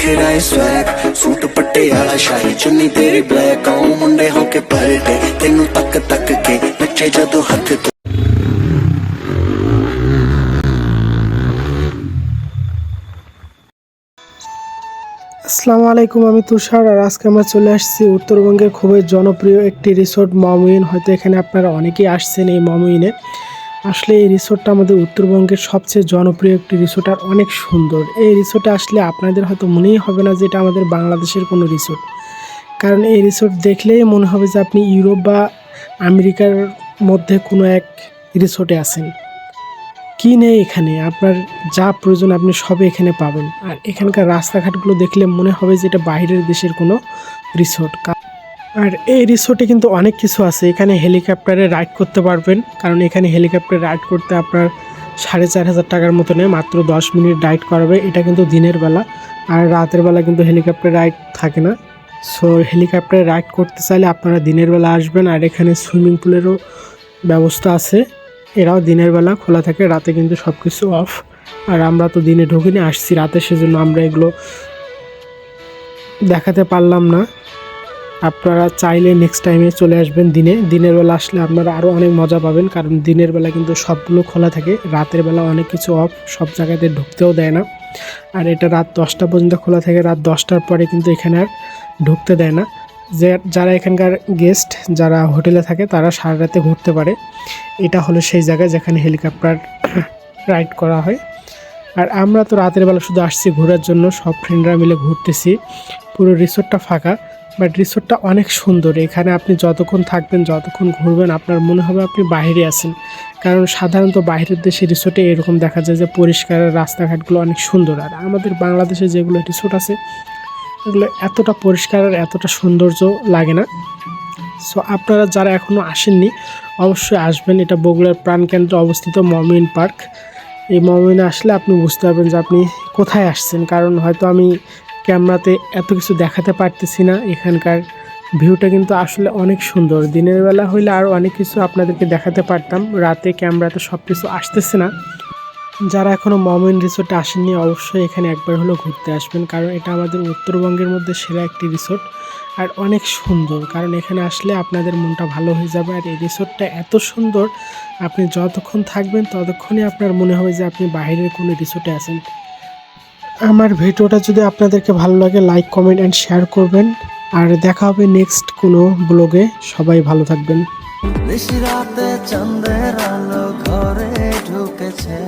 बखेरा है swag suit Patiala शाही चुन्नी तेरी ब्लैक आऊं मुंडे होके पलटे तेनू तक तक के नचे जदों हथ तो। আসসালামু আলাইকুম, আমি তুষার আর আজকে আমরা চলে আসছি উত্তরবঙ্গের খুবই জনপ্রিয় একটি রিসোর্ট মমইন। হয়তো এখানে আপনারা অনেকেই আসছেন এই মমইনে। আসলে এই রিসোর্টটা আমাদের উত্তরবঙ্গের সবচেয়ে জনপ্রিয় একটি রিসোর্ট আর অনেক সুন্দর। এই রিসোর্টে আসলে আপনাদের হয়তো মনেই হবে না যে এটা আমাদের বাংলাদেশের কোনো রিসোর্ট, কারণ এই রিসোর্ট দেখলেই মনে হবে যে আপনি ইউরোপ বা আমেরিকার মধ্যে কোনো এক রিসোর্টে আছেন। কি নেই এখানে, আপনার যা প্রয়োজন আপনি সবই এখানে পাবেন। আর এখানকার রাস্তাঘাটগুলো দেখলে মনে হবে যে এটা বাইরের দেশের কোনো রিসোর্ট। আর এই রিসোর্টে কিন্তু অনেক কিছু আছে। এখানে হেলিকপ্টারে রাইড করতে পারবেন, কারণ এখানে হেলিকপ্টারে রাইড করতে আপনার 4,500 টাকার মতো নেয়, মাত্র 10 মিনিট রাইড করাবে। এটা কিন্তু দিনের বেলা, আর রাতের বেলা কিন্তু হেলিকপ্টার রাইড থাকে না। সো হেলিকপ্টারে রাইড করতে চাইলে আপনারা দিনের বেলা আসবেন। আর এখানে সুইমিং পুলেরও ব্যবস্থা আছে, এরাও দিনের বেলা খোলা থাকে, রাতে কিন্তু সব কিছু অফ। আর আমরা তো দিনে ঢুকিনি, আসছি রাতে, সেজন্য আমরা এগুলো দেখাতে পারলাম না। আপনারা চাইলে নেক্সট টাইমে চলে আসবেন দিনের বেলা আসলে আপনারা আরও অনেক মজা পাবেন, কারণ দিনের বেলা কিন্তু সবগুলো খোলা থাকে, রাতের বেলা অনেক কিছু অফ, সব জায়গাতে ঢুকতেও দেয় না। আর এটা রাত 10টা পর্যন্ত খোলা থাকে, রাত 10টার পরে কিন্তু এখানে আর ঢুকতে দেয় না। যারা এখানকার গেস্ট যারা হোটেলে থাকে তারা সারা রাতে ঘুরতে পারে। এটা হলো সেই জায়গা যেখানে হেলিকপ্টার রাইড করা হয়। আর আমরা তো রাতের বেলা শুধু আসছি ঘোরার জন্য, সব ফ্রেন্ডরা মিলে ঘুরতেছি। পুরো রিসোর্টটা ফাঁকা, বাট রিসোর্টটা অনেক সুন্দর। এখানে আপনি যতক্ষণ থাকবেন, যতক্ষণ ঘুরবেন, আপনার মনে হবে আপনি বাইরে আছেন। কারণ সাধারণত বাইরের দেশে রিসোর্টে এরকম দেখা যায় যে পরিষ্কার, রাস্তাঘাটগুলো অনেক সুন্দর। আর আমাদের বাংলাদেশে যেগুলো রিসোর্ট আছে এগুলো এতটা পরিষ্কার আর এতটা সৌন্দর্য লাগে না। সো আপনারা যারা এখনও আসেননি অবশ্যই আসবেন। এটা বগুড়ার প্রাণকেন্দ্রে অবস্থিত মমইন পার্ক। এই মমইনে আসলে আপনি বুঝতে পারবেন যে আপনি কোথায় আসছেন, কারণ হয়তো আমি ক্যামেরাতে এত কিছু দেখাতে পারতেছি না। এখানকার ভিউটা কিন্তু আসলে অনেক সুন্দর। দিনের বেলা হইলে আরও অনেক কিছু আপনাদেরকে দেখাতে পারতাম, রাতে ক্যামেরাতে সব কিছু আসতেছে না। যারা এখনও মমইন রিসোর্টে আসেননি অবশ্যই এখানে একবার হলেও ঘুরতে আসবেন, কারণ এটা আমাদের উত্তরবঙ্গের মধ্যে সেরা একটি রিসোর্ট আর অনেক সুন্দর। কারণ এখানে আসলে আপনাদের মনটা ভালো হয়ে যাবে। আর এই রিসোর্টটা এত সুন্দর, আপনি যতক্ষণ থাকবেন ততক্ষণই আপনার মনে হবে যে আপনি বাইরের কোনো রিসোর্টে আছেন। আমার ভিডিওটা যদি আপনাদেরকে ভালো লাগে লাইক, কমেন্ট অ্যান্ড শেয়ার করবেন। আর দেখা হবে নেক্সট কোনো ব্লগে। সবাই ভালো থাকবেন। নিশি রাতে চাঁদের আলো ঘরে ঢুকেছে।